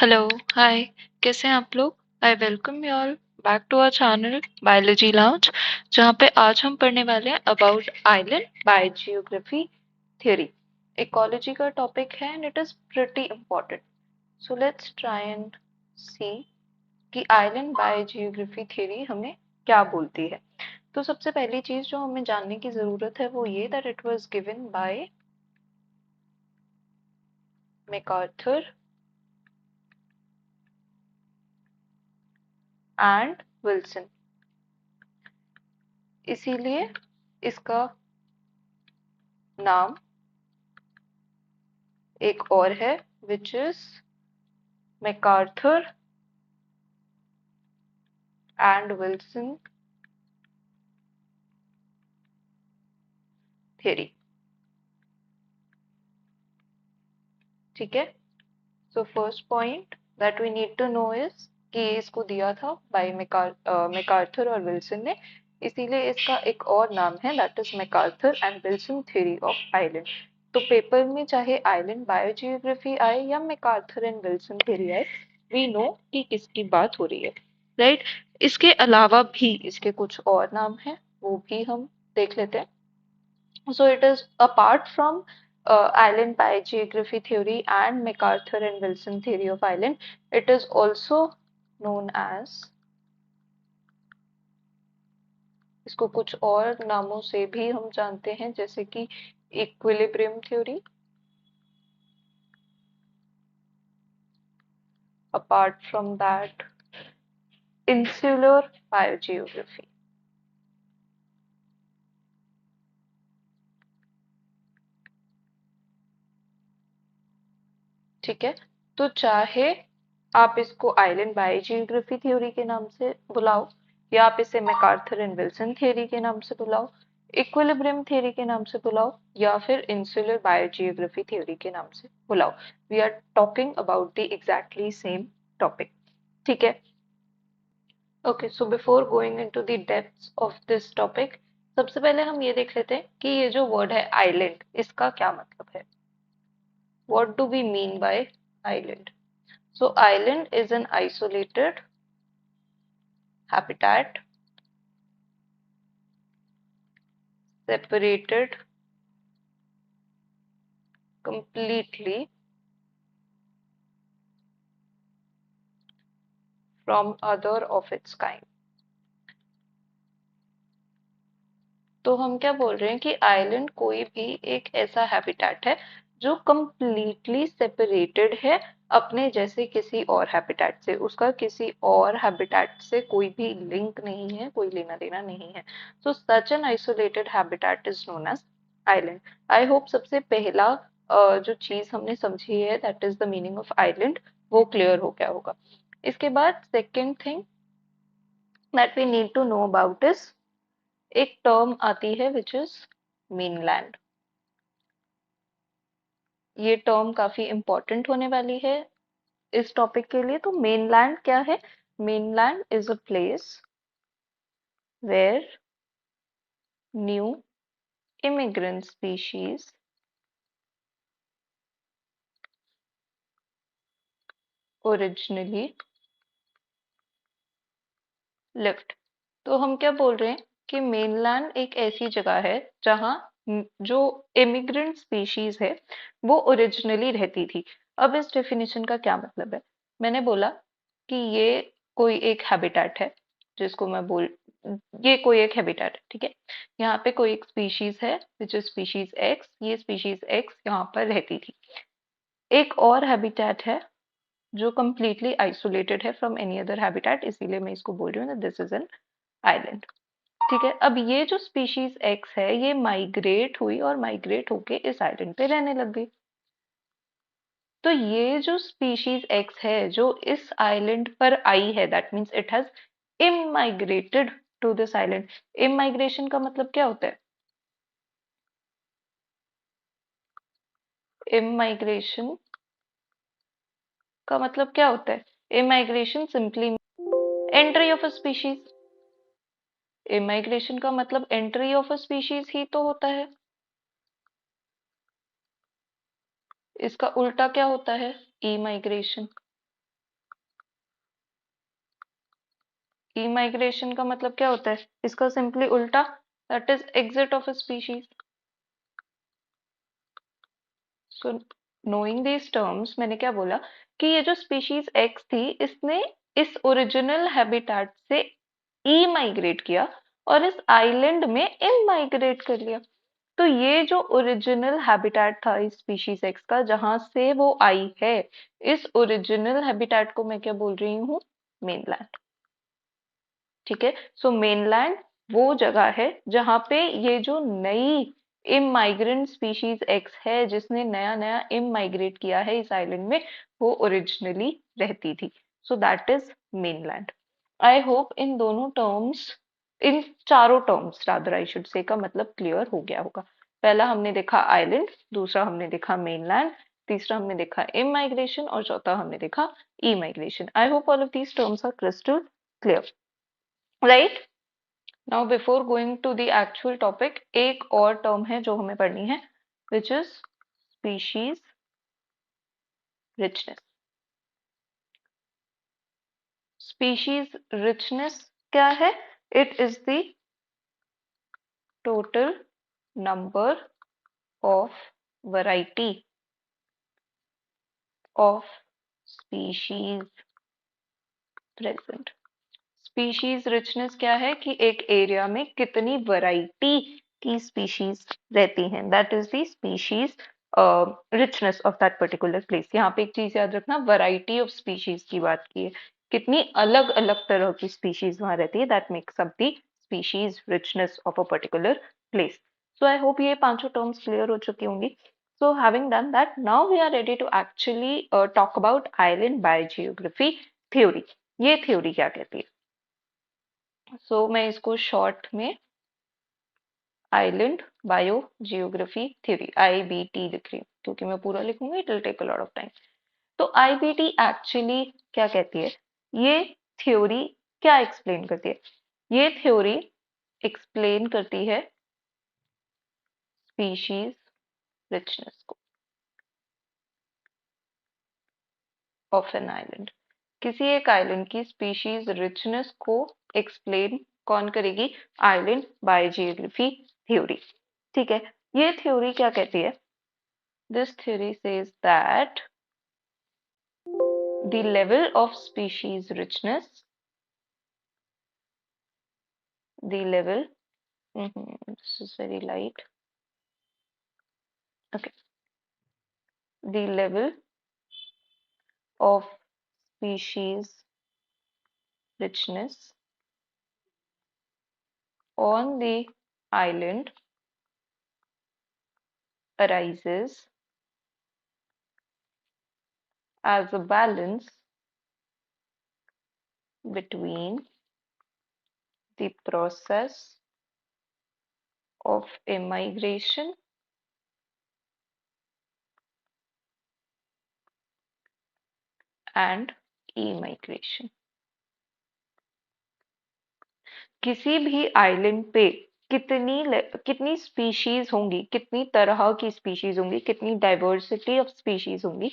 Hello, हाय, कैसे हैं आप लोग? I welcome you all back to our channel biology lounge, जहाँ पे आज हम पढ़ने वाले हैं about island biogeography theory. Ecology का टॉपिक है and it is pretty important. So let's try and see कि आइलैंड बाय जियोग्राफी थ्योरी हमें क्या बोलती है। तो सबसे पहली चीज जो हमें जानने की जरूरत है वो ये that it was given by MacArthur and Wilson. इसीलिए इसका नाम एक और है which is MacArthur and Wilson theory. ठीक है। So first point that we need to know is कि ये इसको दिया था बाय मैकार्थर और विल्सन ने, इसीलिए इसका एक और नाम है that is MacArthur and Wilson theory of island. तो पेपर में चाहे आइलैंड बायोजियोग्राफी आए या मैकार्थर एंड विल्सन थ्योरी आए, वी नो कि किसकी बात हो रही है, राइट। इसके अलावा भी इसके कुछ और नाम हैं, वो भी हम देख लेते हैं। So it is apart from island biogeography theory and MacArthur and Wilson theory of island, it is also known as, इसको कुछ और नामों से भी हम जानते हैं जैसे कि equilibrium theory, apart from that insular biogeography। ठीक है। तो चाहे आप इसको आइलैंड बायोजियोग्राफी थ्योरी के नाम से बुलाओ या आप इसे मैकार्थर एंड विल्सन थ्योरी के नाम से बुलाओ, इक्विलिब्रियम थ्योरी के नाम से बुलाओ या फिर इंसुलर बायोजियोग्राफी थ्योरी के नाम से बुलाओ, we are talking about the exactly same topic. ठीक है। Okay, so before going into the depths of this topic, सबसे पहले हम ये देख लेते हैं कि ये जो वर्ड है आइलैंड, इसका क्या मतलब है। What do we mean by island? So island is an isolated habitat separated completely from other of its kind। तो हम क्या बोल रहे हैं कि आइलैंड कोई भी एक ऐसा हैबिटेट है जो कंप्लीटली सेपरेटेड है अपने जैसे किसी और हैबिटेट से, उसका किसी और हैबिटेट से कोई भी लिंक नहीं है, कोई लेना देना नहीं है। So such an isolated habitat is known as island. I hope सबसे पहला जो चीज हमने समझी है that is the meaning of island, वो क्लियर हो गया होगा। इसके बाद second thing that we need to know about is, एक टर्म आती है विच इज मेनलैंड। ये टर्म काफी इंपॉर्टेंट होने वाली है इस टॉपिक के लिए। तो मेनलैंड क्या है? Mainland is a place where new immigrant species originally lived. तो हम क्या बोल रहे हैं कि मेनलैंड एक ऐसी जगह है जहाँ जो इमिग्रेंट स्पीशीज है वो ओरिजिनली रहती थी। अब इस डेफिनेशन का क्या मतलब है? मैंने बोला कि ये कोई एक हैबिटेट है जिसको मैं बोल, ये कोई एक हैबिटेट है, ठीक है। यहाँ पे कोई एक स्पीशीज है विच इज स्पीशीज एक्स, ये स्पीशीज एक्स यहाँ पर रहती थी। एक और हैबिटेट है जो कंप्लीटली आइसोलेटेड है फ्रॉम एनी अदर हैबिटेट, इसीलिए मैं इसको बोल रही हूँ दिस इज एन आइलैंड। ठीक है। अब ये जो स्पीशीज एक्स है ये माइग्रेट हुई और माइग्रेट होके इस आइलैंड पे रहने लग गई। तो ये जो स्पीशीज एक्स है जो इस आइलैंड पर आई है that means it has immigrated to this island. Immigration का मतलब क्या होता है? इमाइग्रेशन का मतलब क्या होता है? Immigration simply entry of a species. Immigration का मतलब एंट्री ऑफ अ स्पीशीज ही तो होता है। इसका उल्टा क्या होता है? ई माइग्रेशन। ई माइग्रेशन का मतलब क्या होता है? इसका सिंपली उल्टा, that is exit of a species. So knowing these terms, मैंने क्या बोला कि ये जो स्पीशीज एक्स थी इसने इस ओरिजिनल हैबिटेट से ई माइग्रेट किया और इस आइलैंड में इम माइग्रेट कर लिया। तो ये जो ओरिजिनल हैबिटेट था इस स्पीशीज एक्स का, जहां से वो आई है, इस ओरिजिनल हैबिटेट को मैं क्या बोल रही हूँ? मेनलैंड। ठीक है, सो मेनलैंड वो जगह है जहां पे ये जो नई इम माइग्रेंट स्पीशीज एक्स है, जिसने नया नया इम माइग्रेट किया है इस आइलैंड में, वो ओरिजिनली रहती थी। सो that is mainland. I hope इन दोनों टर्म्स, इन चारों terms rather I should say, का मतलब क्लियर हो गया होगा। पहला हमने देखा आइलैंड, दूसरा हमने देखा मेनलैंड, तीसरा हमने देखा इम माइग्रेशन और चौथा हमने देखा emigration. I hope all of these terms are crystal clear, right? Now before going to the actual topic, एक और टर्म है जो हमें पढ़नी है, which is species richness. Species richness क्या है? It is the total number of variety of species present। Species richness क्या है कि एक एरिया में कितनी वैरायटी की स्पीशीज रहती हैं, that is the species richness of that particular place. यहाँ पे एक चीज याद रखना, वैरायटी ऑफ स्पीशीज की बात की है, कितनी अलग अलग तरह की स्पीशीज वहां रहती है, that makes up the species richness of a particular place. So I hope ये पांचों टर्म्स क्लियर हो चुकी होंगी। So having done that, now we are ready to actually talk about island biogeography theory। ये theory क्या कहती है? मैं इसको शॉर्ट में island biogeography theory, IBT लिख रही हूँ, क्योंकि मैं पूरा लिखूंगी it will take a lot of time. तो आईबीटी एक्चुअली क्या कहती है? ये थ्योरी क्या एक्सप्लेन करती है? ये थ्योरी एक्सप्लेन करती है स्पीशीज रिचनेस को ऑफ एन आइलैंड। किसी एक आइलैंड की स्पीशीज रिचनेस को एक्सप्लेन कौन करेगी? Island biogeography theory. ठीक है, ये थ्योरी क्या कहती है? This theory says that the level of species richness, the level, this is very light, okay, the level of species richness on the island arises as a balance between the process of immigration and immigration। किसी भी island पे कितनी species होंगी, कितनी तरह की species होंगी, कितनी डाइवर्सिटी ऑफ स्पीशीज होंगी,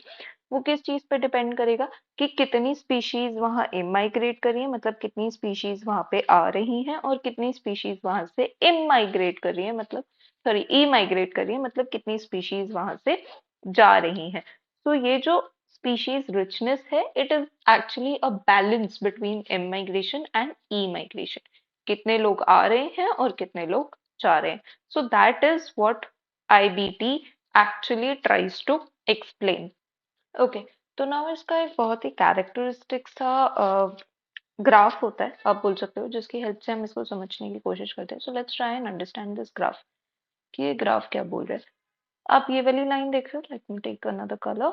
वो किस चीज पे डिपेंड करेगा? कि कितनी स्पीशीज वहां इमाइग्रेट कर रही है, मतलब कितनी स्पीशीज वहां पे आ रही हैं, और कितनी स्पीशीज वहां से इमाइग्रेट कर रही है, मतलब सॉरी ई माइग्रेट कर रही है, मतलब कितनी स्पीशीज वहां से जा रही हैं। तो ये जो स्पीशीज रिचनेस है, it is actually a balance between immigration and E migration. कितने लोग आ रहे हैं और कितने लोग जा रहे हैं। So that is what IBT actually tries to explain. Okay, तो नाउ इसका एक बहुत ही कैरेक्टरिस्टिक सा ग्राफ होता है, आप बोल सकते हो, जिसकी हेल्प से हम इसको समझने की कोशिश करते हैं। सो let's try and understand this graph, कि ये ग्राफ क्या बोल रहा है। आप ये वाली लाइन देख रहे हो, let me take another colour.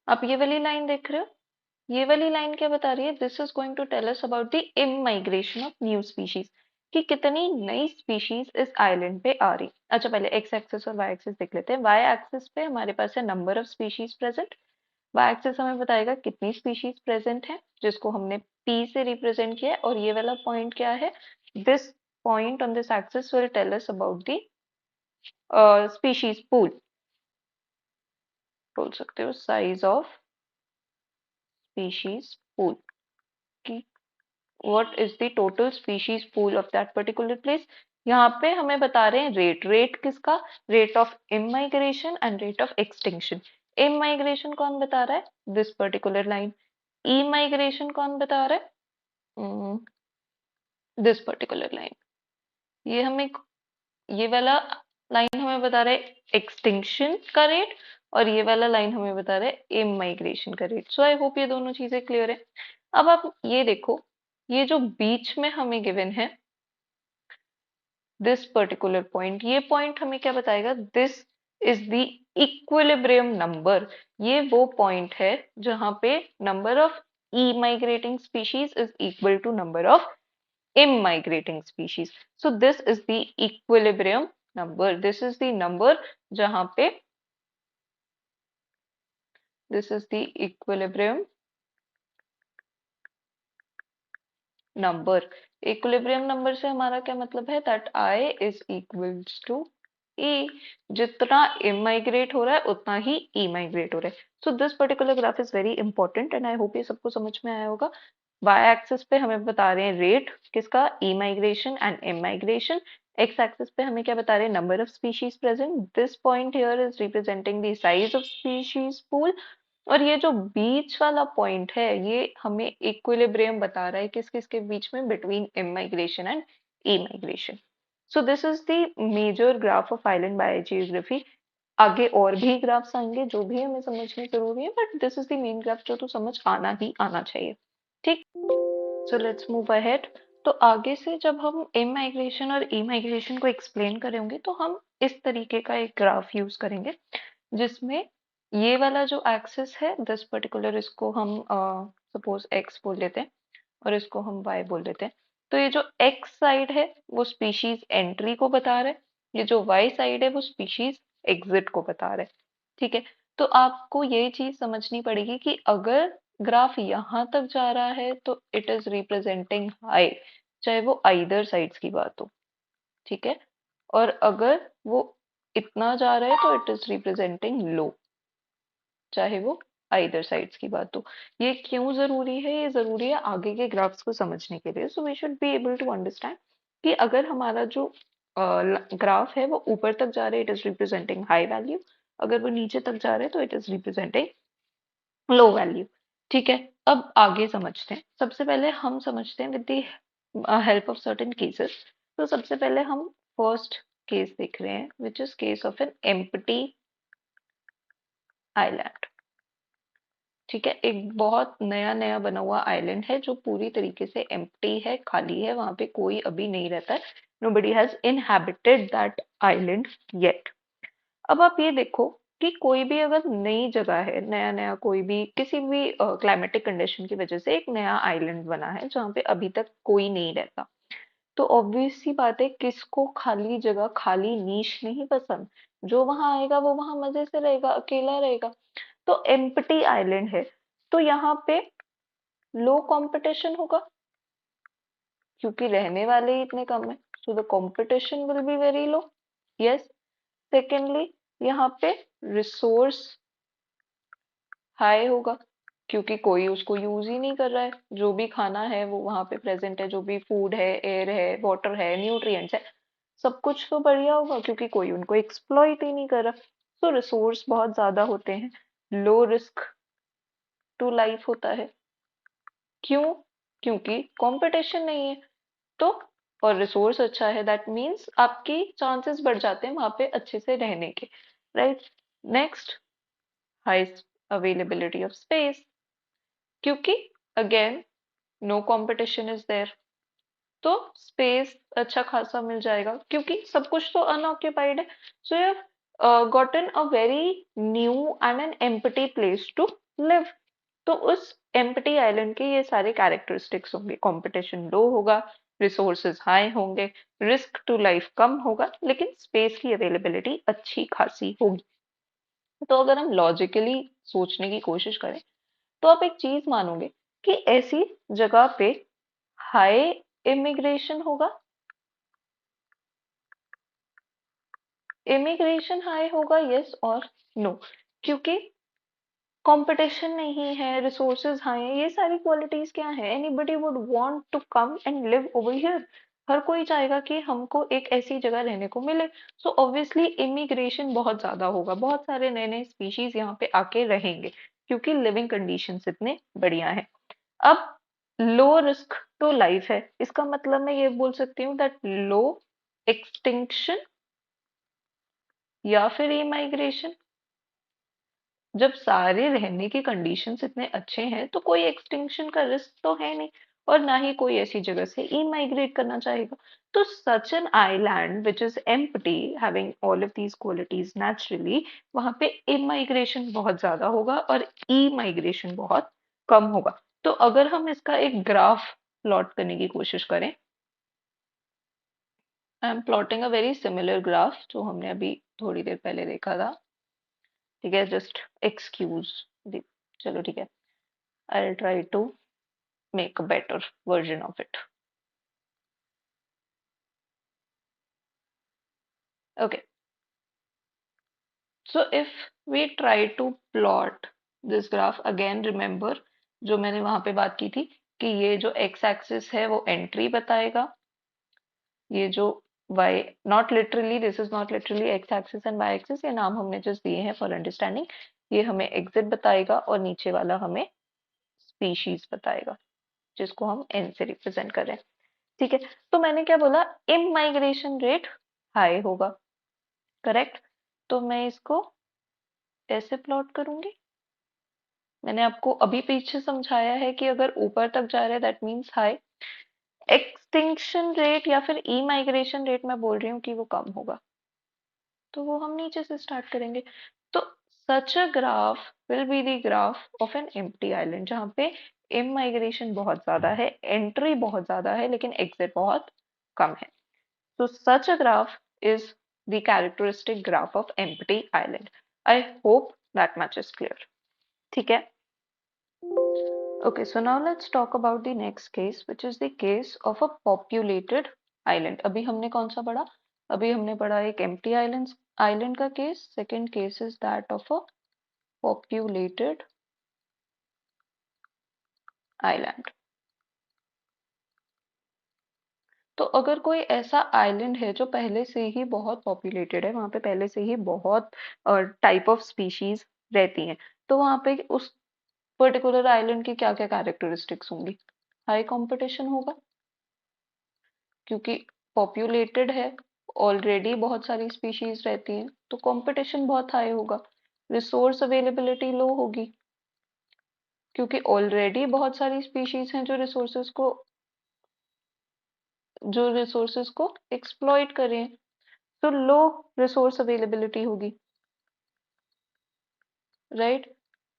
आप ये वाली लाइन देख रहे हो, ये वाली लाइन क्या बता रही है? This is going to tell us about the immigration of new species, कि कितनी नई स्पीशीज इस आइलैंड पे आ रही। अच्छा, पहले एक्स एक्सिस और वाई एक्सिस देख लेते हैं। वाई एक्सिस पे हमारे पास है number of species present. Y axis हमें बताएगा कितनी स्पीशीज प्रेजेंट है, जिसको हमने पी से रिप्रेजेंट किया है। और ये वाला पॉइंट क्या है? This point on this axis will tell us about the species pool, बोल सकते हो साइज ऑफ स्पीशीज pool कि what is the total species pool of that particular place। यहाँ पे हमें बता रहे हैं रेट किसका, rate of immigration and rate of extinction. Immigration कौन बता रहा है, दिस पर्टिकुलर लाइन। इमाइग्रेशन कौन बता रहा है, दिस पर्टिकुलर लाइन। ये हमें ये वाला लाइन हमें बता रहा है एक्सटिंक्शन का रेट, और ये वाला लाइन हमें बता रहा है इमाइग्रेशन का रेट। सो आई होप ये दोनों चीजें क्लियर है। अब आप ये देखो, ये जो बीच में हमें गिवन है दिस पर्टिकुलर पॉइंट, ये पॉइंट हमें क्या बताएगा, this is the equilibrium number. ये वो पॉइंट है जहां पे number of immigrating species is equal to number of immigrating species. So this is the equilibrium number, this is the number जहां पे this is the equilibrium number. Equilibrium number से हमारा क्या मतलब है, that I is equals to E. जितना immigrate हो रहा है उतना ही ई माइग्रेट हो रहा है। So this particular graph is very important and I hope ये सबको समझ में आया होगा। वाई एक्सिस पे हमें बता रहे हैं रेट किसका, emigration and immigration. X axis पे हमें क्या बता रहे हैं, number of species present. This point here is representing the size of species pool, और ये जो बीच वाला पॉइंट है ये हमें इक्विलिब्रियम बता रहा है किस किस के बीच में, between immigration and emigration. So this is the major graph of island biogeography. आगे और भी ग्राफ्स आएंगे जो भी हमें समझने जरूरी है, but this is the main graph जो तो समझ आना ही आना चाहिए। ठीक, सो लेट्स मूव अहेड। तो आगे से जब हम एम माइग्रेशन और ई माइग्रेशन को एक्सप्लेन करेंगे तो हम इस तरीके का एक ग्राफ यूज करेंगे जिसमें ये वाला जो एक्सिस है दिस पर्टिकुलर, इसको हम सपोज एक्स बोल लेते हैं और इसको हम वाई बोल लेते हैं। तो ये जो एक्स साइड है वो स्पीशीज एंट्री को बता रहा है, ये जो वाई साइड है वो स्पीशीज एग्जिट को बता रहा है। ठीक है, तो आपको ये चीज समझनी पड़ेगी कि अगर ग्राफ यहाँ तक जा रहा है तो इट इज रिप्रेजेंटिंग हाई, चाहे वो आइदर साइड्स की बात हो। ठीक है, और अगर वो इतना जा रहा है तो इट इज रिप्रेजेंटिंग लो, चाहे वो आइदर साइड्स की बात हो। ये क्यों जरूरी है, ये जरूरी है आगे के ग्राफ्स को समझने के लिए। So we should be able to understand कि अगर हमारा जो ग्राफ है वो ऊपर तक जा रहा है, it is representing high value. अगर वो नीचे तक जा रहा है तो it is representing low value. ठीक है, अब आगे समझते हैं। सबसे पहले हम समझते हैं with the help of certain cases. तो सबसे पहले हम फर्स्ट केस देख रहे हैं which is case of an empty island. ठीक है, एक बहुत नया नया बना हुआ आइलैंड है जो पूरी तरीके से एम्प्टी है, खाली है, वहां पे कोई अभी नहीं रहता है। Nobody has inhabited that island yet. अब आप ये देखो कि कोई भी अगर नई जगह है, नया नया कोई भी किसी भी क्लाइमेटिक कंडीशन की वजह से एक नया आइलैंड बना है जहाँ पे अभी तक कोई नहीं रहता, तो ऑब्वियस सी बात है किसको खाली जगह, खाली नीश नहीं पसंद। जो वहां आएगा वो वहां मजे से रहेगा, अकेला रहेगा। तो एम्प्टी आइलैंड है, तो यहाँ पे लो कंपटीशन होगा क्योंकि रहने वाले ही इतने कम है। So the competition will be very low. Yes, secondly यहाँ पे रिसोर्स हाई होगा क्योंकि कोई उसको यूज ही नहीं कर रहा है। जो भी खाना है वो वहां पे प्रेजेंट है, जो भी फूड है, एयर है, वाटर है, न्यूट्रिएंट्स है, सब कुछ तो बढ़िया होगा क्योंकि कोई उनको एक्सप्लॉइट ही नहीं कर रहा। सो रिसोर्स बहुत ज्यादा होते हैं, लो रिस्क टू लाइफ होता है। क्यों, क्योंकि कंपटीशन नहीं है। तो और रिसोर्स अच्छा है, दैट मीन्स आपकी चांसेस बढ़ जाते हैं वहां पे अच्छे से रहने के। Right, next, high availability of space, क्योंकि again no competition is there, तो स्पेस अच्छा खासा मिल जाएगा क्योंकि सब कुछ तो अनऑक्यूपाइड है। So you have gotten a very new and an empty place to live. तो उस एम्प्टी आइलैंड के ये सारे कैरेक्टरिस्टिक्स होंगे, कंपटीशन लो होगा, रिसोर्सेज हाई होंगे, रिस्क टू लाइफ कम होगा, लेकिन स्पेस की अवेलेबिलिटी अच्छी खासी होगी। तो अगर हम लॉजिकली सोचने की कोशिश करें तो आप एक चीज मानोगे कि ऐसी जगह पे हाई इमिग्रेशन होगा, इमिग्रेशन हाई होगा, यस और नो, क्योंकि कंपटीशन नहीं है, रिसोर्सेज हाई है, ये सारी क्वालिटीज क्या है, anybody would want to come and live over here. हर कोई चाहेगा कि हमको एक ऐसी जगह रहने को मिले। सो ऑब्वियसली इमिग्रेशन बहुत ज्यादा होगा, बहुत सारे नए नए स्पीशीज यहाँ पे आके रहेंगे क्योंकि लिविंग कंडीशंस इतने बढ़िया हैं। अब लो रिस्क टू लाइफ है, इसका मतलब मैं ये बोल सकती हूँ दैट लो एक्सटिंक्शन या फिर इमाइग्रेशन। जब सारे रहने के कंडीशंस इतने अच्छे हैं तो कोई एक्सटिंक्शन का रिस्क तो है नहीं, और ना ही कोई ऐसी जगह से इमाइग्रेट करना चाहेगा। तो such an island which is empty having all of these qualities naturally, वहां पे इमाइग्रेशन बहुत ज्यादा होगा और ई माइग्रेशन बहुत कम होगा। तो अगर हम इसका एक ग्राफ प्लॉट करने की कोशिश करें, I am plotting a very similar graph जो हमने अभी थोड़ी देर पहले देखा था। ठीक है, जस्ट एक्सक्यूज, चलो ठीक है, I'll try to make a better version of it. Okay, so if we try to plot this graph again, remember जो मैंने वहां पे बात की थी कि ये जो x एक्सिस है वो एंट्री बताएगा, ये जो y, not literally, this is not literally x axis and y axis, ये नाम हमने जस्ट दिए हैं फॉर अंडरस्टैंडिंग। ये हमें एग्जिट बताएगा और नीचे वाला हमें स्पीशीज बताएगा जिसको हम n से रिप्रेजेंट कर रहे हैं। ठीक है, तो मैंने क्या बोला, इम माइग्रेशन रेट हाई होगा, करेक्ट। तो मैं इसको ऐसे प्लॉट करूंगी। मैंने आपको अभी पीछे समझाया है कि अगर ऊपर तक जा रहा है that means high. Extinction rate या फिर ई माइग्रेशन रेट मैं बोल रही हूँ कि वो कम होगा, तो वो हम नीचे से स्टार्ट करेंगे। तो such a graph will be the graph of an empty island जहाँ पे इम माइग्रेशन बहुत ज्यादा है, एंट्री बहुत ज्यादा है, लेकिन एग्जिट बहुत कम है। So such a graph is the characteristic graph of empty island. I hope that much is clear. ठीक है? Okay, so now let's talk about the next case, which is the case of a populated island. अभी हमने कौन सा पढ़ा? अभी हमने पढ़ा एक empty island का case. Second case is that of a populated island. तो अगर कोई ऐसा आइलैंड है जो पहले से ही बहुत पॉपुलेटेड है, वहां पे पहले से ही बहुत टाइप ऑफ स्पीशीज रहती हैं, तो वहां पे उस पर्टिकुलर आइलैंड की क्या क्या कैरेक्टरिस्टिक्स होंगी? हाई कंपटीशन होगा क्योंकि पॉपुलेटेड है, ऑलरेडी बहुत सारी स्पीशीज रहती हैं, तो कंपटीशन बहुत हाई होगा। रिसोर्स अवेलेबिलिटी लो होगी क्योंकि ऑलरेडी बहुत सारी स्पीशीज हैं जो रिसोर्सेज को एक्सप्लॉइट करें, तो लो रिसोर्स अवेलेबिलिटी होगी, राइट।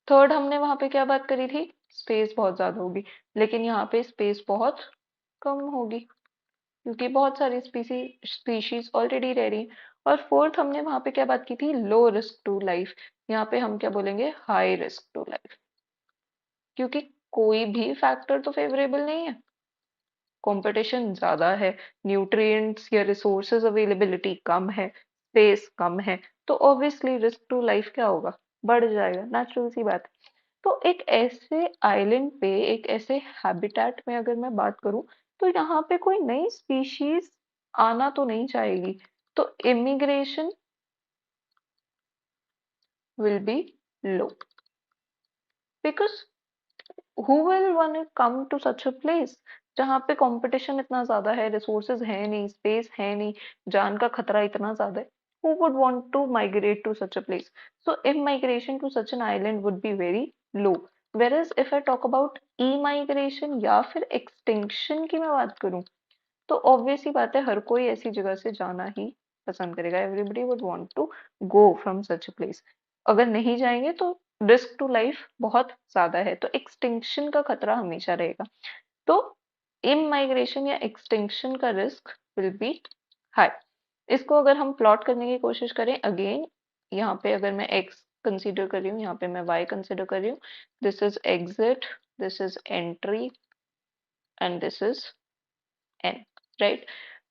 थर्ड हमने वहां पे क्या बात करी थी, स्पेस बहुत ज्यादा होगी, लेकिन यहाँ पे स्पेस बहुत कम होगी क्योंकि बहुत सारी स्पीशीज ऑलरेडी रह रही हैं। और फोर्थ हमने वहां पे क्या बात की थी, लो रिस्क टू लाइफ। यहाँ पे हम क्या बोलेंगे, हाई रिस्क टू लाइफ, क्योंकि कोई भी फैक्टर तो फेवरेबल नहीं है। कंपटीशन ज्यादा है, न्यूट्रिएंट्स या रिसोर्सेज अवेलेबिलिटी कम है, स्पेस कम है, तो ऑब्वियसली रिस्क टू लाइफ क्या होगा, बढ़ जाएगा, नेचुरल सी बात है। तो एक ऐसे आइलैंड पे, एक ऐसे हैबिटेट में अगर मैं बात करूं, तो यहाँ पे कोई नई स्पीशीज आना तो नहीं चाहेगी, तो immigration will be low, because who will want to come to such a place जहाँ पे कंपटीशन इतना ज्यादा है, रिसोर्सेज है नहीं, स्पेस है नहीं, जान का खतरा इतना ज्यादा है। who would want to migrate to such a place? So immigration to such an island would be very low, whereas if I talk about e-migration या फिर extinction की मैं बात करूँ, तो ऑब्वियस ही बात है हर कोई ऐसी जगह से जाना ही पसंद करेगा, everybody would want to go from such a place. अगर नहीं जाएंगे तो रिस्क टू लाइफ बहुत ज्यादा है, तो एक्सटिंक्शन का खतरा हमेशा रहेगा। तो इमाइग्रेशन या एक्सटिंक्शन का रिस्क विल बी हाई। इसको अगर हम प्लॉट करने की कोशिश करें, अगेन यहाँ पे अगर मैं एक्स कंसीडर कर रही हूँ, यहाँ पे मैं वाई कंसीडर कर रही हूँ, this is exit, this is entry and this is an, right.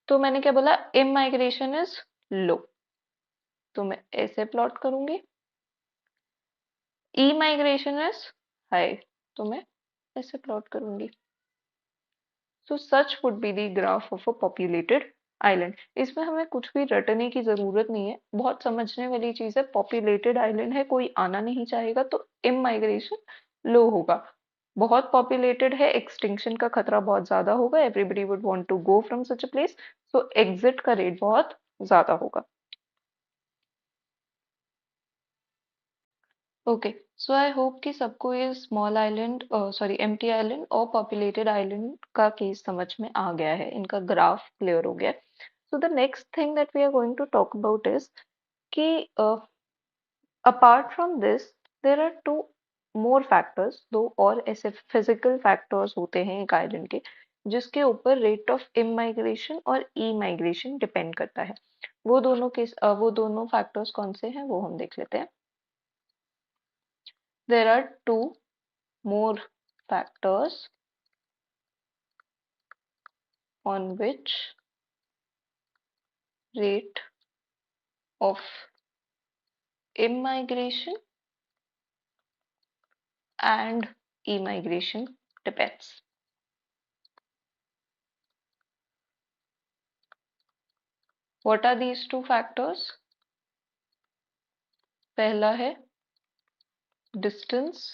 तो मैंने क्या बोला, इमाइग्रेशन इज लो, तो मैं ऐसे प्लॉट करूंगी। Emigration is high. तो मैं ऐसे प्लॉट करूंगी। So such would be the graph of a populated island. इसमें हमें कुछ भी रटने की जरूरत नहीं है, बहुत समझने वाली चीज है। पॉपुलेटेड आइलैंड है, कोई आना नहीं चाहेगा तो इमाइग्रेशन लो होगा। बहुत पॉपुलेटेड है, एक्सटिंक्शन का खतरा बहुत ज्यादा होगा, everybody would want to go from such a place, so exit का रेट बहुत ज्यादा होगा। ओके, सो आई होप कि सबको ये small island sorry empty island और पॉपुलेटेड आइलैंड का केस समझ में आ गया है, इनका ग्राफ क्लियर हो गया है। So the next thing that we are going to talk about is कि apart from this there are two more factors, दो और ऐसे physical factors होते हैं एक आइलैंड के जिसके ऊपर रेट ऑफ इमाइग्रेशन और ई माइग्रेशन डिपेंड करता है। वो दोनों फैक्टर्स कौन से हैं वो हम देख लेते हैं। There are two more factors on which rate of immigration and immigration depends. What are these two factors? पहला है distance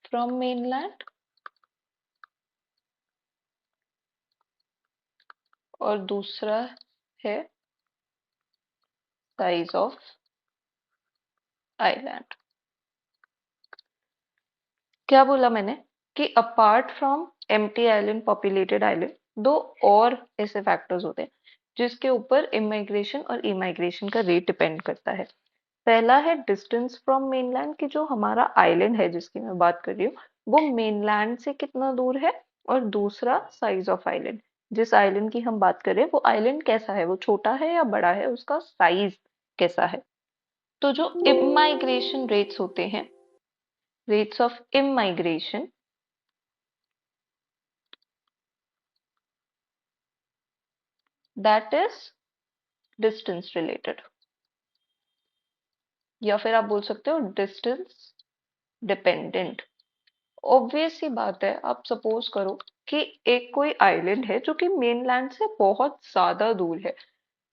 from mainland और दूसरा है size of island। क्या बोला मैंने कि apart from empty island populated island दो और ऐसे फैक्टर्स होते हैं जिसके ऊपर इमिग्रेशन और इमाइग्रेशन का रेट डिपेंड करता है। पहला है डिस्टेंस फ्रॉम मेनलैंड की, जो हमारा आइलैंड है जिसकी मैं बात कर रही हूँ वो मेनलैंड से कितना दूर है, और दूसरा साइज ऑफ आइलैंड। जिस आइलैंड की हम बात कर रहे हैं वो आइलैंड कैसा है, वो छोटा है या बड़ा है, उसका साइज कैसा है। तो जो इमाइग्रेशन रेट्स होते हैं, rates of immigration, that is distance related, या फिर आप बोल सकते हो डिस्टेंस डिपेंडेंट। ऑब्वियस सी बात है, आप सपोज करो कि एक कोई आइलैंड है जो कि मेनलैंड से बहुत ज्यादा दूर है।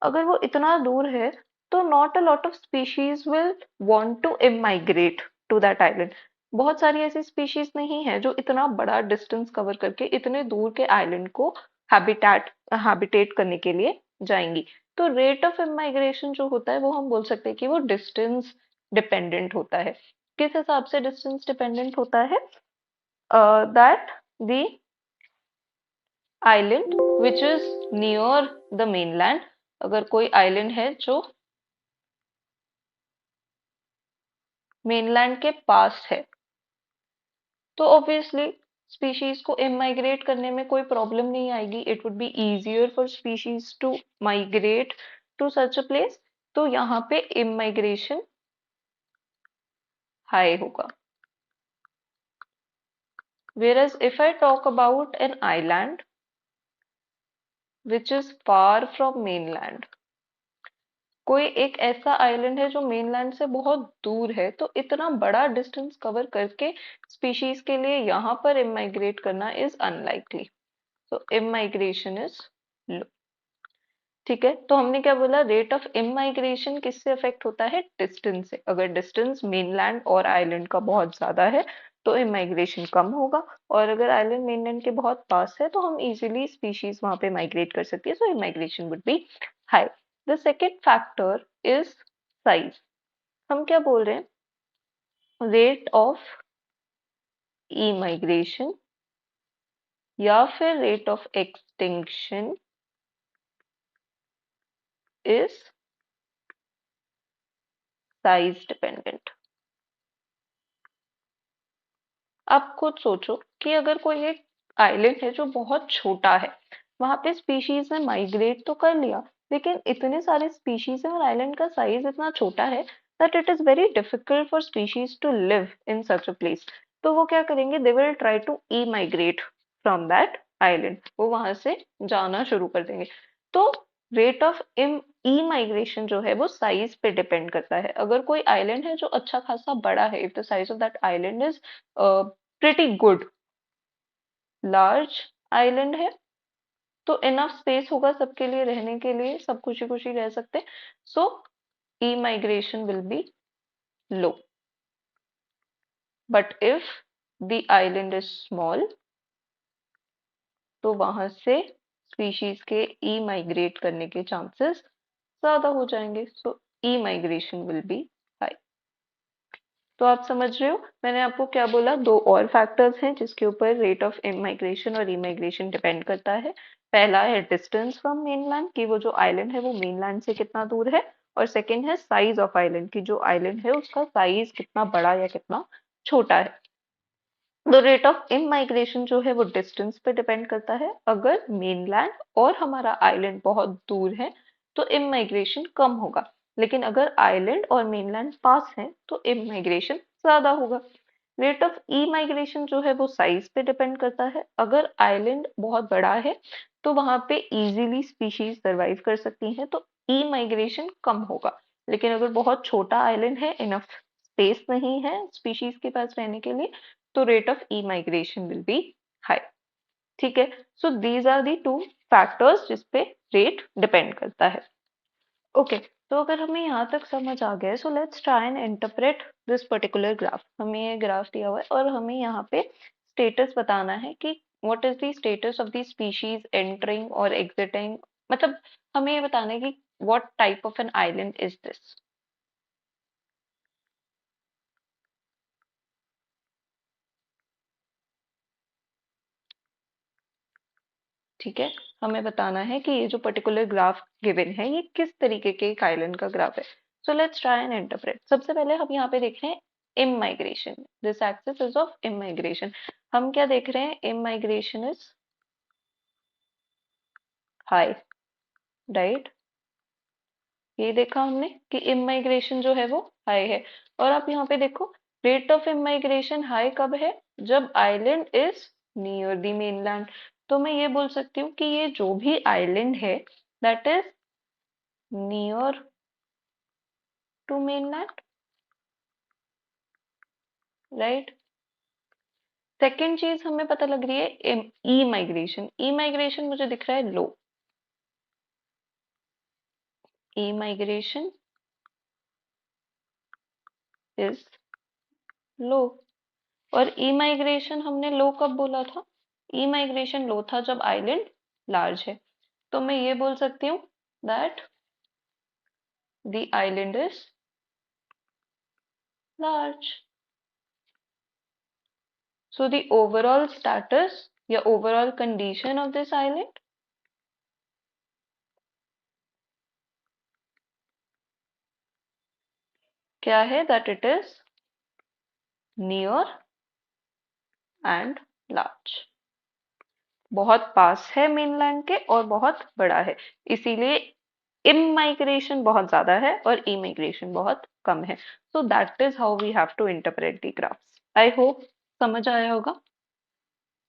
अगर वो इतना दूर है तो not a lot of species will want to immigrate to that island. बहुत सारी ऐसी स्पीशीज नहीं है जो इतना बड़ा डिस्टेंस कवर करके इतने दूर के आइलैंड को हैबिटेट करने के लिए जाएंगी। तो रेट ऑफ इमाइग्रेशन जो होता है वो हम बोल सकते हैं कि वो डिस्टेंस डिपेंडेंट होता है। किस हिसाब से डिस्टेंस डिपेंडेंट होता है? That the island which is near the mainland, अगर कोई आइलैंड है जो मेनलैंड के पास है तो ऑब्वियसली स्पीशीज को इमाइग्रेट करने में कोई प्रॉब्लम नहीं आएगी। It would be easier for species to migrate to such a place, तो यहाँ पे इमाइग्रेशन हाई होगा। Whereas if I talk about an island which is far from mainland, कोई एक ऐसा आइलैंड है जो मेनलैंड से बहुत दूर है, तो इतना बड़ा डिस्टेंस कवर करके स्पीशीज के लिए यहाँ पर इमाइग्रेट करना इज अनलाइकली, तो इमाइग्रेशन इज लो। ठीक है, तो हमने क्या बोला, रेट ऑफ इमाइग्रेशन किससे अफेक्ट होता है? डिस्टेंस से। अगर डिस्टेंस मेनलैंड और आइलैंड का बहुत ज्यादा है तो इमाइग्रेशन कम होगा, और अगर आइलैंड मेनलैंड के बहुत पास है तो हम इजीली स्पीशीज वहां पे माइग्रेट कर सकती है, so immigration would be high. The second factor is size. हम क्या बोल रहे हैं, रेट ऑफ ई माइग्रेशन या फिर rate of extinction is size dependent. आप खुद सोचो कि अगर कोई एक आइलैंड है जो बहुत छोटा है, वहां पे स्पीशीज ने माइग्रेट तो कर लिया, लेकिन इतने सारे स्पीशीज हैं और आइलैंड का साइज इतना छोटा है that it is very difficult for species to live in such a place. तो वो क्या करेंगे, they will try to emigrate from that island, वो वहां से जाना शुरू कर देंगे। तो रेट ऑफ ई माइग्रेशन जो है वो साइज पे डिपेंड करता है। अगर कोई आइलैंड है जो अच्छा खासा बड़ा है, if the size of that island is pretty good, large island है, तो इनफ स्पेस होगा सबके लिए रहने के लिए, सब खुशी खुशी रह सकते, so emigration will be low. But if the island is small, तो वहां से स्पीशीज के ई माइग्रेट करने के चांसेस ज्यादा हो जाएंगे, सो emigration will be high. तो आप समझ रहे हो मैंने आपको क्या बोला, दो और फैक्टर्स हैं जिसके ऊपर रेट ऑफ इमाइग्रेशन और इमाइग्रेशन डिपेंड करता है। पहला है डिस्टेंस फ्रॉम मेनलैंड, कि वो जो आइलैंड है वो मेनलैंड से कितना दूर है, और सेकंड है साइज ऑफ आइलैंड, की जो आइलैंड है उसका साइज कितना बड़ा या कितना छोटा है। तो रेट ऑफ इमाइग्रेशन जो है वो डिस्टेंस पे डिपेंड करता है। अगर मेनलैंड और हमारा आइलैंड बहुत दूर है तो इमाइग्रेशन कम होगा, लेकिन अगर आइलैंड और मेनलैंड पास है तो इमाइग्रेशन ज्यादा होगा। रेट ऑफ ई माइग्रेशन जो है वो साइज पे डिपेंड करता है। अगर आइलैंड बहुत बड़ा है तो वहां पे इजीली स्पीशीज सरवाइव कर सकती हैं, तो ई माइग्रेशन कम होगा। लेकिन अगर बहुत छोटा आइलैंड है, इनफ स्पेस नहीं है स्पीशीज के पास रहने के लिए, तो rate of emigration will be high. ठीक है, so these are the two factors जिसपे रेट डिपेंड करता है। ओके, तो अगर हमें यहाँ तक समझ आ गया, सो let's try and interpret this particular graph. हमें ये ग्राफ दिया हुआ है और हमें यहाँ पे स्टेटस बताना है कि what is the status of the species entering और एग्जिटिंग, मतलब हमें ये बताना है कि what type of an island is this. ठीक है, हमें बताना है कि ये जो पर्टिकुलर ग्राफ गिवन है ये किस तरीके के एक आइलैंड का ग्राफ है। सो लेट्स ट्राई एंड इंटरप्रेट। सबसे पहले हम यहाँ पे देख रहे हैं इम migration, this axis is of इम माइग्रेशन। हम क्या देख रहे हैं, इम माइग्रेशन इज हाई, राइट। ये देखा हमने कि इम माइग्रेशन जो है वो हाई है। और आप यहाँ पे देखो, रेट ऑफ इम माइग्रेशन हाई कब है, जब island is near the mainland. तो मैं ये बोल सकती हूँ कि ये जो भी आइलैंड है that is near to mainland, right. Second चीज हमें पता लग रही है ई माइग्रेशन। ई माइग्रेशन मुझे दिख रहा है लो, ई माइग्रेशन इज लो। और ई माइग्रेशन हमने लो कब बोला था, ई माइग्रेशन लो था जब आइलैंड लार्ज है। तो मैं ये बोल सकती हूँ that the island is large. So the overall status या overall condition of this island क्या है, that it is near and large, बहुत पास है मेनलैंड के और बहुत बड़ा है, इसीलिए इमाइग्रेशन बहुत ज्यादा है और इमिग्रेशन बहुत कम है। So that is how we have to interpret the graphs. I hope समझ आया होगा।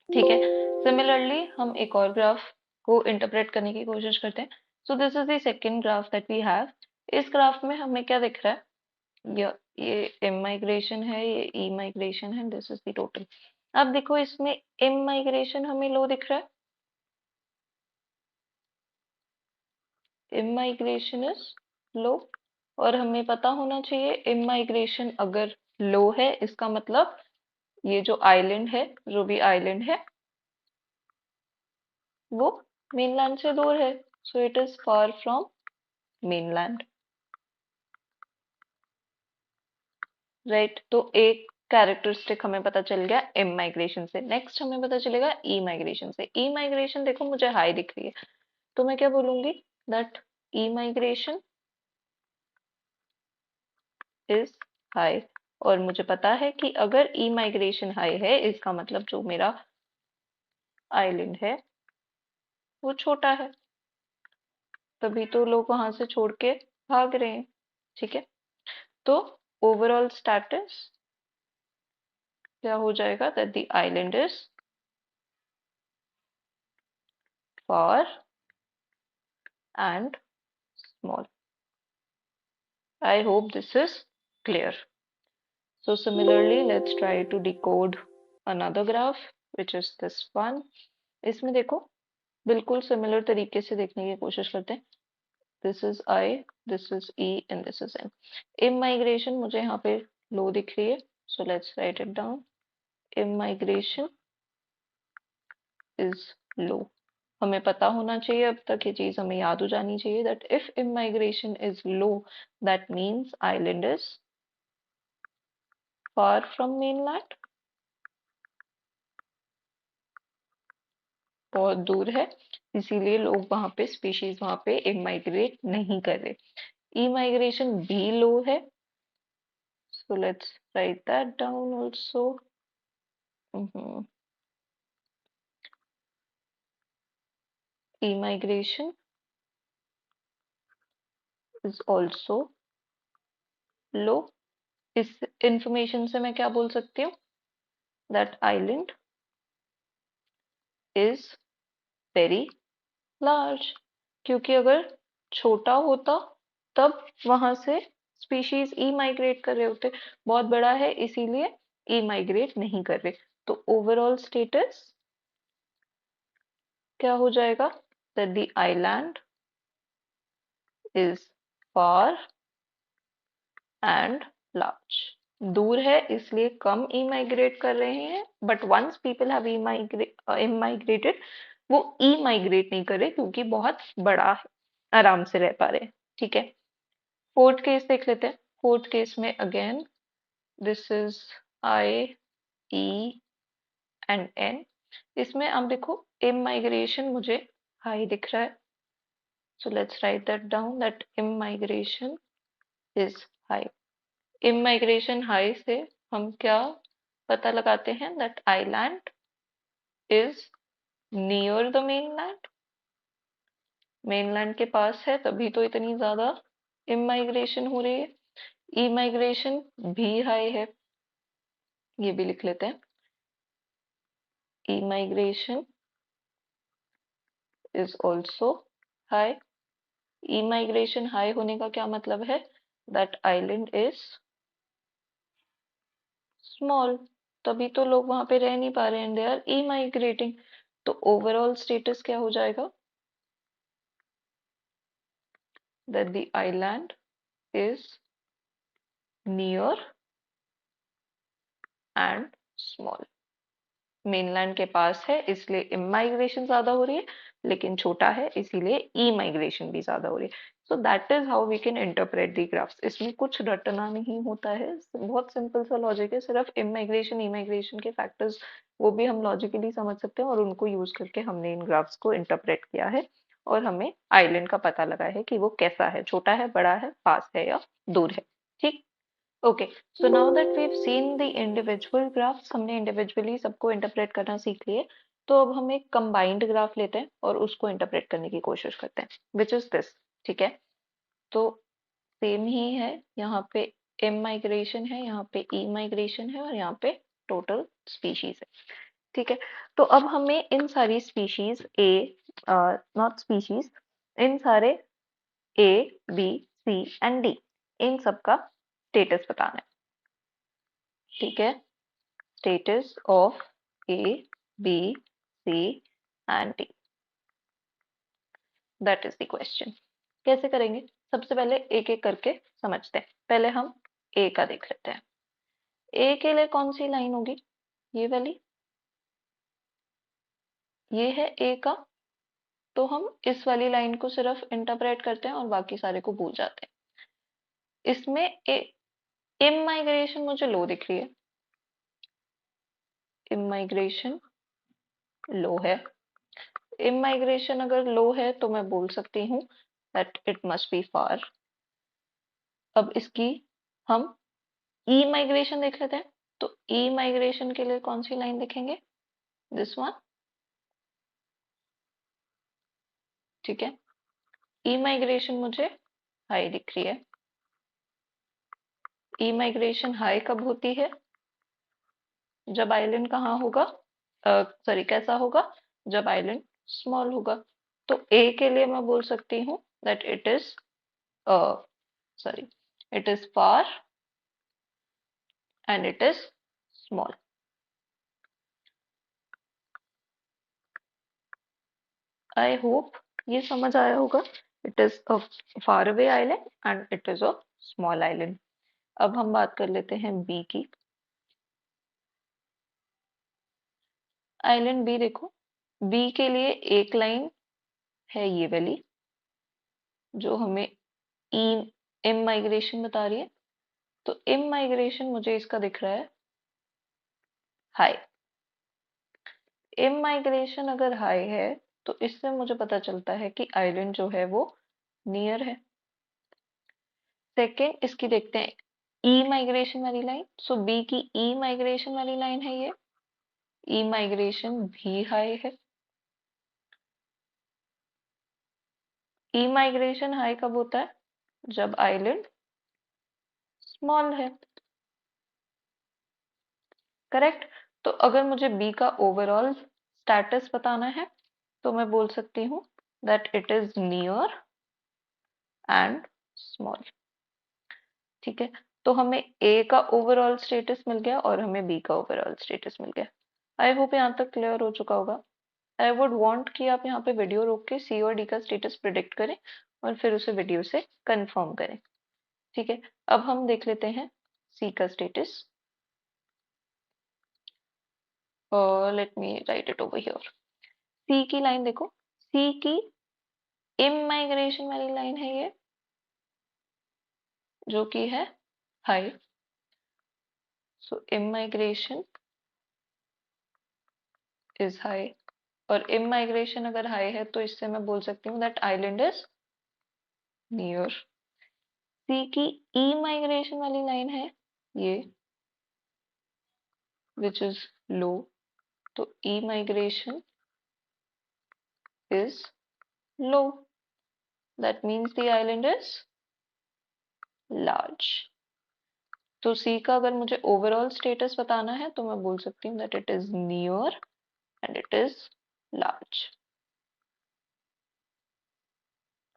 ठीक है, सिमिलरली हम एक और ग्राफ को इंटरप्रेट करने की कोशिश करते हैं। So this is the second graph that we have. इस ग्राफ में हमें क्या दिख रहा है, ये इमाइग्रेशन है, ये इमाइग्रेशन है, दिस इज द टोटल। अब देखो इसमें इमाइग्रेशन हमें लो दिख रहा है, इमाइग्रेशन इज लो। और हमें पता होना चाहिए इमाइग्रेशन अगर लो है इसका मतलब ये जो आइलैंड है, जो भी आइलैंड है वो मेनलैंड से दूर है, so it is far from mainland, right. तो एक कैरेक्टरिस्टिक हमें पता चल गया इम माइग्रेशन से। नेक्स्ट हमें पता चलेगा ई माइग्रेशन से। ई माइग्रेशन देखो मुझे हाई दिख रही है, तो मैं क्या बोलूंगी, that E migration is high. और मुझे पता है कि अगर ई माइग्रेशन हाई है इसका मतलब जो मेरा आइलैंड है वो छोटा है, तभी तो लोग वहां से छोड़ के भाग रहे हैं। ठीक है, तो ओवरऑल स्टेटस क्या हो जाएगा, that the island is far and small. I hope this is clear. So similarly, let's try to decode another graph, which is this one. इसमें देखो बिल्कुल सिमिलर तरीके से देखने की कोशिश करते हैं. This is I, this is E, and this is N. Immigration मुझे यहाँ पे low दिख रही है, so let's write it down. Immigration is low. हमें पता होना चाहिए, अब तक ये चीज हमें याद हो जानी चाहिए, that if immigration is low, that means island is far from mainland. बहुत दूर है, इसीलिए लोग वहां पे स्पीशीज वहां पे इमाइग्रेट नहीं कर रहे. इमाइग्रेशन भी लो है, so let's write that down also. Immigration is also low. इस इंफॉर्मेशन से मैं क्या बोल सकती हूँ, that island is very large. क्योंकि अगर छोटा होता तब वहां से स्पीशीज ई माइग्रेट कर रहे होते, बहुत बड़ा है इसीलिए ई माइग्रेट नहीं कर रहे. तो ओवरऑल स्टेटस क्या हो जाएगा, that the island is far and large. दूर है इसलिए कम ई माइग्रेट कर रहे हैं, बट वंस पीपल हैव इमाइग्रेटेड वो ई माइग्रेट नहीं कर रहे क्योंकि बहुत बड़ा है, आराम से रह पा रहे हैं. ठीक है, फोर्थ केस देख लेते हैं. फोर्थ केस में again this is I, E and N. इसमें अब देखो इमाइग्रेशन मुझे हाई दिख रहा है, so let's write that down, that immigration is high. immigration high से हम क्या पता लगाते हैं, that island is near the mainland. mainland के पास है तभी तो इतनी ज्यादा immigration हो रही है. immigration भी high है, ये भी लिख लेते हैं. immigration is also high. immigration high होने का क्या मतलब है, that island is small. तभी तो लोग वहां पे रह नहीं पा रहे हैं, दे आर ई माइग्रेटिंग. तो ओवरऑल स्टेटस क्या हो जाएगा, that the island is near and small. Mainland के पास है इसलिए इमाइग्रेशन ज्यादा हो रही है, लेकिन छोटा है इसीलिए ई माइग्रेशन भी ज्यादा हो रही है. So that is how we can interpret the graphs. इसमें कुछ रटना नहीं होता है, बहुत सिंपल सा लॉजिक है. सिर्फ इमाइग्रेशन इमाइग्रेशन के फैक्टर्स वो भी हम लॉजिकली समझ सकते हैं और उनको यूज करके हमने इन ग्राफ्स को इंटरप्रेट किया है और हमें आइलैंड का पता लगा है कि वो कैसा है, छोटा है, बड़ा है, पास है या दूर है. ठीक. Okay, so now that we have seen the individual graphs, हमने इंडिविजुअली सबको इंटरप्रेट करना सीख लिए. तो अब हम एक कंबाइंड ग्राफ लेते हैं और उसको इंटरप्रेट करने की कोशिश करते हैं, विच इज दिस. ठीक है, तो सेम ही है, यहाँ पे एम माइग्रेशन है, यहाँ पे ई माइग्रेशन है और यहाँ पे टोटल स्पीशीज है. ठीक है, तो अब हमें इन सारी स्पीशीज ए, नॉट स्पीशीज, इन सारे ए, बी, सी एंड डी, इन सब का स्टेटस बताना है. ठीक है, status of A, B, C and D. That is the question. कैसे करेंगे, सबसे पहले एक एक करके समझते हैं. पहले हम A का देख लेते हैं. A के लिए कौन सी लाइन होगी, ये वाली, ये है A का. तो हम इस वाली लाइन को सिर्फ इंटरप्रेट करते हैं और बाकी सारे को भूल जाते हैं. इसमें इमाइग्रेशन मुझे लो दिख रही है, इमाइग्रेशन लो है. इमाइग्रेशन अगर लो है तो मैं बोल सकती हूँ that it must be far. अब इसकी हम ई माइग्रेशन देख लेते हैं. तो ई माइग्रेशन के लिए कौन सी लाइन देखेंगे, दिस वन. ठीक है, ई माइग्रेशन मुझे हाई दिख रही है. ई माइग्रेशन हाई कब होती है, जब आइलैंड कहाँ होगा, सॉरी कैसा होगा, जब आइलैंड स्मॉल होगा. तो ए के लिए मैं बोल सकती हूँ that it is sorry, it is far and it is small. I hope ये समझ आया होगा. It is a far away island and it is a small island. अब हम बात कर लेते हैं बी की. आइलैंड बी देखो, बी के लिए एक लाइन है ये वाली जो हमें ई एम माइग्रेशन बता रही है. तो एम माइग्रेशन मुझे इसका दिख रहा है हाई. एम माइग्रेशन अगर हाई है तो इससे मुझे पता चलता है कि आइलैंड जो है वो नियर है. सेकेंड इसकी देखते हैं ई माइग्रेशन वाली लाइन. सो बी की ई माइग्रेशन वाली लाइन है ये. ई माइग्रेशन भी हाई है. ई माइग्रेशन हाई कब होता है? जब आइलैंड स्मॉल है. करेक्ट. तो अगर मुझे बी का ओवरऑल स्टेटस बताना है तो मैं बोल सकती हूँ that it is near and small. ठीक है. तो हमें ए का ओवरऑल स्टेटस मिल गया और हमें बी का ओवरऑल स्टेटस मिल गया. आई होप यहाँ तक क्लियर हो चुका होगा. आई वुड वांट कि आप यहाँ पे वीडियो रोक के सी और डी का स्टेटस प्रिडिक्ट करें और फिर उसे वीडियो से कंफर्म करें. ठीक है. अब हम देख लेते हैं सी का status. Let me write it over here. C की लाइन देखो. सी की इमाइग्रेशन वाली लाइन है ये जो कि है high. So immigration is high. और इमाइग्रेशन अगर हाई है तो इससे मैं बोल सकती हूँ दैट आइलैंड इज नियर. सी की ई माइग्रेशन वाली लाइन है ये विच इज लो. तो emigration is low. That means the island is large. तो सी का अगर मुझे ओवरऑल स्टेटस बताना है तो मैं बोल सकती हूँ that it is near and it is large.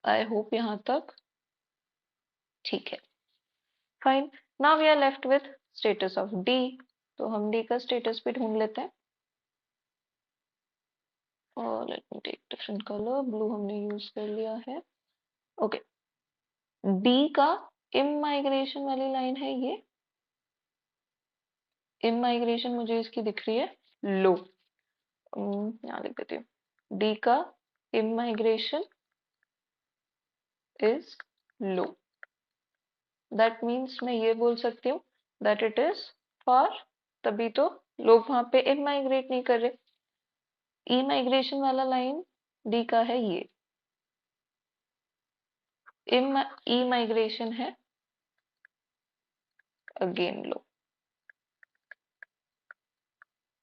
I hope यहाँ तक ठीक है. Fine. Now we are left with status of D. तो हम डी का स्टेटस भी ढूंढ लेते हैं. और let me take different colour. Blue हमने यूज कर लिया है. ओके. डी का इमाइग्रेशन वाली लाइन है ये. इमाइग्रेशन मुझे इसकी दिख रही है लो. यहाँ लिख देती हूँ डी का immigration is low. That means मैं ये बोल सकती हूँ दैट इट इज फार. तभी तो लोग वहां पे इमाइग्रेट नहीं कर रहे. ई माइग्रेशन वाला लाइन डी का है ये. ई माइग्रेशन है again low.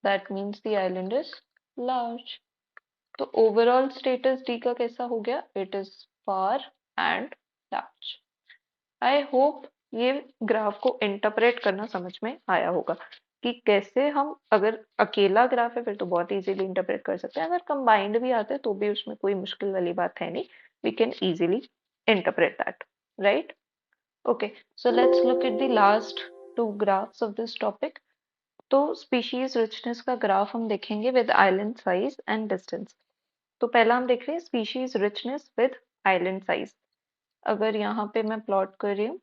That means the island is large. तो ओवरऑल स्टेटस डी का कैसा हो गया? It is far and large. I hope ये ग्राफ को इंटरप्रेट करना समझ में आया होगा कि कैसे हम अगर अकेला ग्राफ है फिर तो बहुत इजीली इंटरप्रेट कर सकते हैं. अगर कंबाइंड भी आते हैं तो भी उसमें कोई मुश्किल वाली बात है नहीं. We can easily interpret that. Right. Okay. So let's look at the last two graphs of this topic. तो स्पीशीज रिचनेस का ग्राफ हम देखेंगे with island size and distance. तो पहला हम देख रहे हैं species richness with island size. अगर यहाँ पे मैं प्लॉट कर रही हूँ,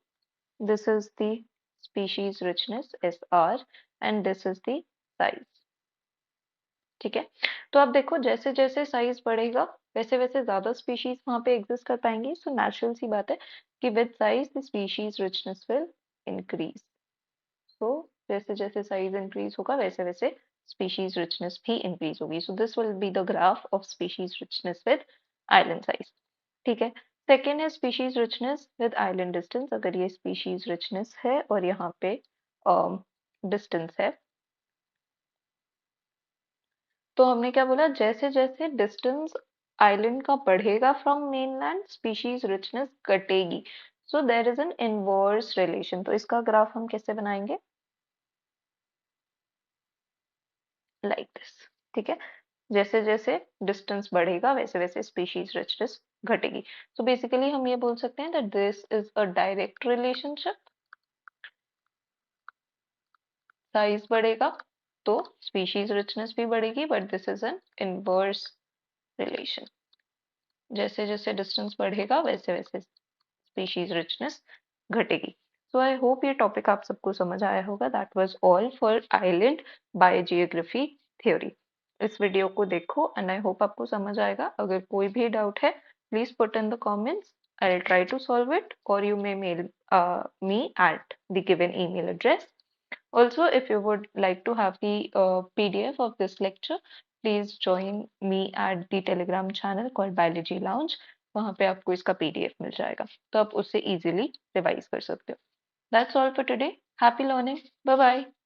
this is the species richness SR and this is the size. ठीक है. तो आप देखो जैसे जैसे साइज बढ़ेगा वैसे वैसे ज्यादा स्पीशीज वहां पे एग्जिस्ट कर पाएंगी. सो नेचुरल सी बात है कि with size the species richness will increase. So जैसे जैसे साइज इंक्रीज होगा वैसे वैसे स्पीशीज रिचनेस भी इंक्रीज होगी. So this will be the graph of species richness with island size. ठीक है. सेकेंड है species richness with island distance. अगर ये स्पीशीज रिचनेस है और यहाँ पे डिस्टेंस है तो हमने क्या बोला जैसे जैसे डिस्टेंस आइलैंड का बढ़ेगा फ्रॉम मेनलैंड स्पीशीज रिचनेस घटेगी. So there is an inverse relation. तो इसका ग्राफ हम कैसे बनाएंगे? Like this. ठीक है. जैसे जैसे डिस्टेंस बढ़ेगा वैसे वैसे स्पीशीज रिचनेस घटेगी। सो बेसिकली हम ये बोल सकते हैं that this is a direct relationship. Size बढ़ेगा तो स्पीशीज रिचनेस भी बढ़ेगी, but this is an inverse relation. जैसे जैसे डिस्टेंस बढ़ेगा वैसे वैसे स्पीशीज रिचनेस घटेगी। सो आई होप ये टॉपिक आप सबको समझ आया होगा। That was all for island biogeography theory. इस वीडियो को देखो एंड आई होप आपको समझ आएगा। अगर कोई भी डाउट है please put in the comments, I will try to solve it, और you may mail me at the given email address. Also, if you would like to have the PDF of this lecture, please join me at the Telegram channel called Biology Lounge. वहाँ पे आपको इसका PDF मिल जाएगा, तो आप उससे easily revise कर सकते हो. That's all for today. Happy learning. Bye bye.